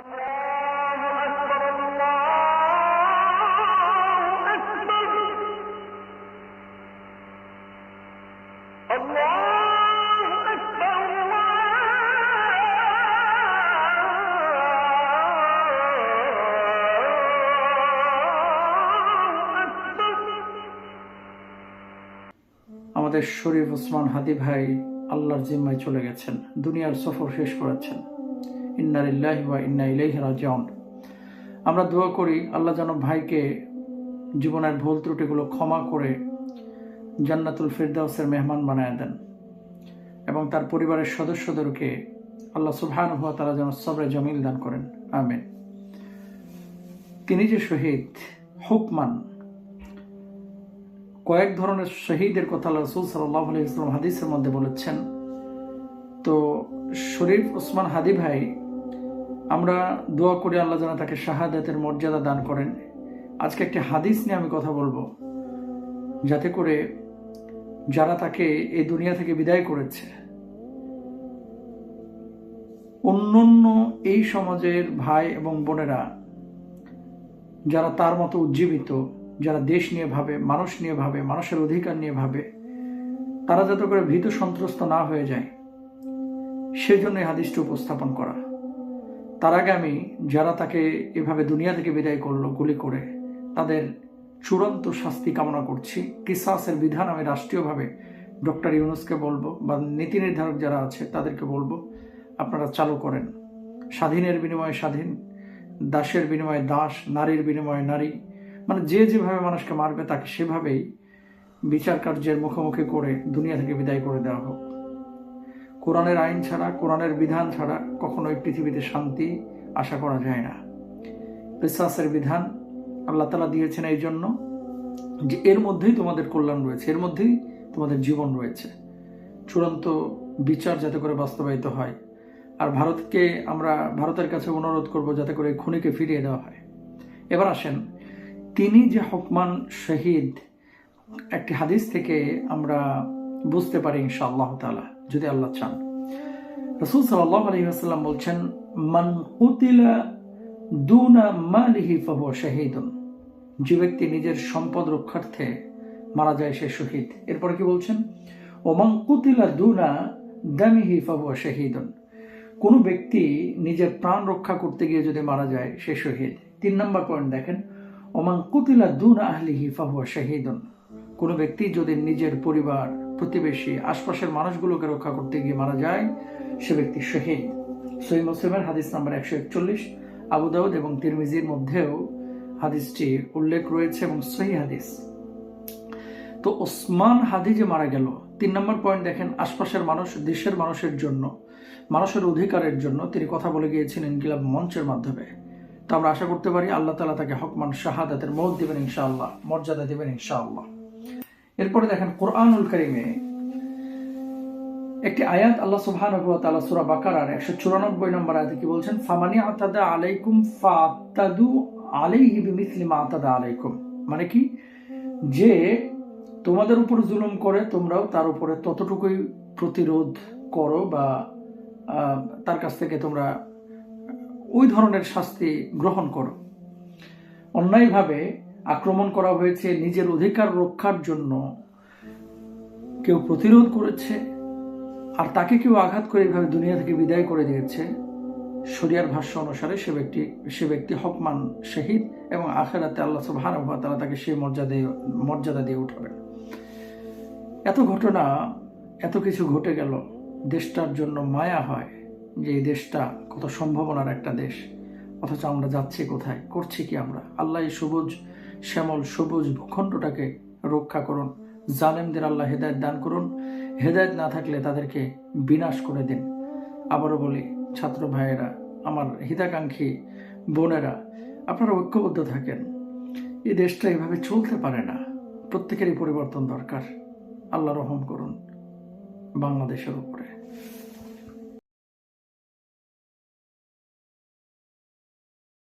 আমাদের শরীফ ওসমান হাদি ভাই আল্লাহর জিম্মায় চলে গেছেন, দুনিয়ার সফর শেষ করেছেন। ইন্না লিল্লাহি ওয়া ইন্না ইলাইহি রাজিউন। আমরা দোয়া করি আল্লাহ যেন ভাইকে জীবনের ভুল ত্রুটিগুলো ক্ষমা করে জান্নাতুল ফিরদাউসের মেহমান বানায় দেন এবং তার পরিবারের সদস্যদেরকে আল্লাহ সুবহানাহু ওয়া তাআলা যেন সবরে জামিল দান করেন, আমিন। তিনি যে শহীদ হুকমান, কয়েক ধরনের শহীদের কথা রাসূল সাল্লাল্লাহু আলাইহি ওয়াসাল্লাম হাদিসের মধ্যে বলেছেন। তো শরীফ ওসমান হাদি ভাই, আমরা দোয়া করি আল্লাহ যেন তাকে শাহাদাতের মর্যাদা দান করেন। আজকে একটি হাদিস নিয়ে আমি কথা বলবো, যাতে করে যারা তাকে এই দুনিয়া থেকে বিদায় করেছে, অন্যান্য এই সমাজের ভাই এবং বোনেরা যারা তার মতো উজ্জীবিত, যারা দেশ নিয়ে ভাবে, মানুষ নিয়ে ভাবে, মানুষের অধিকার নিয়ে ভাবে, তারা যাতে করে ভীত সন্ত্রস্ত না হয়ে যায়, সেজন্য এই হাদিসটি উপস্থাপন করা। তার আগে আমি যারা তাকে এভাবে দুনিয়া থেকে বিদায় করলো গুলি করে, তাদের চূড়ান্ত শাস্তি কামনা করছি। কিসাসের বিধান আমি রাষ্ট্রীয়ভাবে ডক্টর ইউনূসকে বলবো, বা নীতি নির্ধারক যারা আছে তাদেরকে বলবো, আপনারা চালু করেন। স্বাধীনের বিনিময়ে স্বাধীন, দাসের বিনিময়ে দাস, নারীর বিনিময়ে নারী, মানে যে যেভাবে মানুষকে মারবে তাকে সেভাবেই বিচার কার্যের মুখোমুখি করে দুনিয়া থেকে বিদায় করে দেওয়া হোক। কোরআনের আইন ছাড়া, কোরআনের বিধান ছাড়া কখনোই পৃথিবীতে শান্তি আশা করা যায় না। কিসাসের বিধান আল্লাহ তাআলা দিয়েছেন এই জন্য যে এর মধ্যেই তোমাদের কল্যাণ রয়েছে, এর মধ্যেই তোমাদের জীবন রয়েছে। চূড়ান্ত বিচার যাতে করে বাস্তবায়িত হয়। আর আমরা ভারতের কাছে অনুরোধ করব যাতে করে খুনিকে ফিরিয়ে দেওয়া হয়। এবার আসেন, তিনি যে হুকমান শহীদ, একটি হাদিস থেকে আমরা বুঝতে পারি ইনশাআল্লাহ তাআলা, যদি আল্লাহ চান। রাসূল সাল্লাল্লাহু আলাইহি ওয়াসাল্লাম বলছেন, মান কুতিলা দুনা মালিহি ফাহুয়া শাহীদুন। যে ব্যক্তি নিজের সম্পদ রক্ষার্থে মারা যায় সে শহীদ। এরপরে কি বলছেন? ওমান কুতিলা দুনা দামিহি ফাহুয়া শাহীদুন। কোন ব্যক্তি নিজের প্রাণ রক্ষা করতে গিয়ে যদি মারা যায় সে শহীদ। 3 নম্বর পয়েন্ট দেখেন, ওমান কুতিলা দুনা আহলিহি ফাহুয়া শাহীদুন। কোন ব্যক্তি যদি নিজের পরিবার, প্রতিবেশী, আশপাশের মানুষগুলোকে রক্ষা করতে গিয়ে মারা যায় সে ব্যক্তি শহীদ। সহিহ মুসলিমের হাদিস নাম্বার 141, আবু দাউদ এবং তিরমিজির মধ্যেও হাদিসটি উল্লেখ রয়েছে এবং সহিহ হাদিস। তো ওসমান হাদি যে মারা গেল, 3 নম্বর পয়েন্ট দেখেন, আশপাশের মানুষ, দেশের মানুষের জন্য, মানুষের অধিকারের জন্য তিনি কথা বলে গিয়েছেন ইনকিলাব মঞ্চের মাধ্যমে। তো আমরা আশা করতে পারি আল্লাহ তাআলা তাকে হুকমান শাহাদাতের মওত দিবেন ইনশাআল্লাহ, মর্যাদা দিবেন ইনশাআল্লাহ। এরপরে দেখেন কোরআনুল কারীমে একটি আয়াত, আল্লাহ সুবহানাহু ওয়া তাআলা সূরা বাকারার 194 নম্বর আয়াতে কি বলছেন? ফামানি আতাদা আলাইকুম ফাতাদু আলাইহি বিমিসলি মা আতাদা আলাইকুম। মানে কি, যে তোমাদের উপর জুলুম করে তোমরাও তার উপরে ততটুকুই প্রতিরোধ করো, বা তার কাছ থেকে তোমরা ওই ধরনের শাস্তি গ্রহণ করো। অন্যায়ভাবে আক্রমণ করা হয়েছে, নিজের অধিকার রক্ষার জন্য কেউ প্রতিরোধ করেছে, আর তাকে কেউ আঘাত করে এইভাবে দুনিয়া থেকে বিদায় করে দিয়েছে, শরিয়ার ভাষ্য অনুসারে সে ব্যক্তি হুকমান শহীদ, এবং আখিরাতে আল্লাহ সুবহানাহু ওয়া তাআলা তাকে সেই মর্যাদা দিয়ে উঠাবেন। এত ঘটনা, এত কিছু ঘটে গেল, দেশটার জন্য মায়া হয় যে এই দেশটা কত সম্ভাবনার একটা দেশ, অথচ আমরা যাচ্ছি কোথায়, করছি কি আমরা? আল্লাহ এই সবুজ শ্যামল সবুজ ভূখণ্ডটাকে রক্ষা করুন। জালেমদের আল্লাহ হেদায়েত দান করুন, হেদায়েত না থাকলে তাদেরকে বিনাশ করে দিন। আবারও বলি, ছাত্র ভাইয়েরা, আমার হিতাকাঙ্ক্ষী বোনেরা, আপনারা ঐক্যবদ্ধ থাকেন। এই দেশটা এভাবে চলতে পারে না, প্রত্যেকেরই পরিবর্তন দরকার। আল্লাহ রহম করুন বাংলাদেশের উপরে।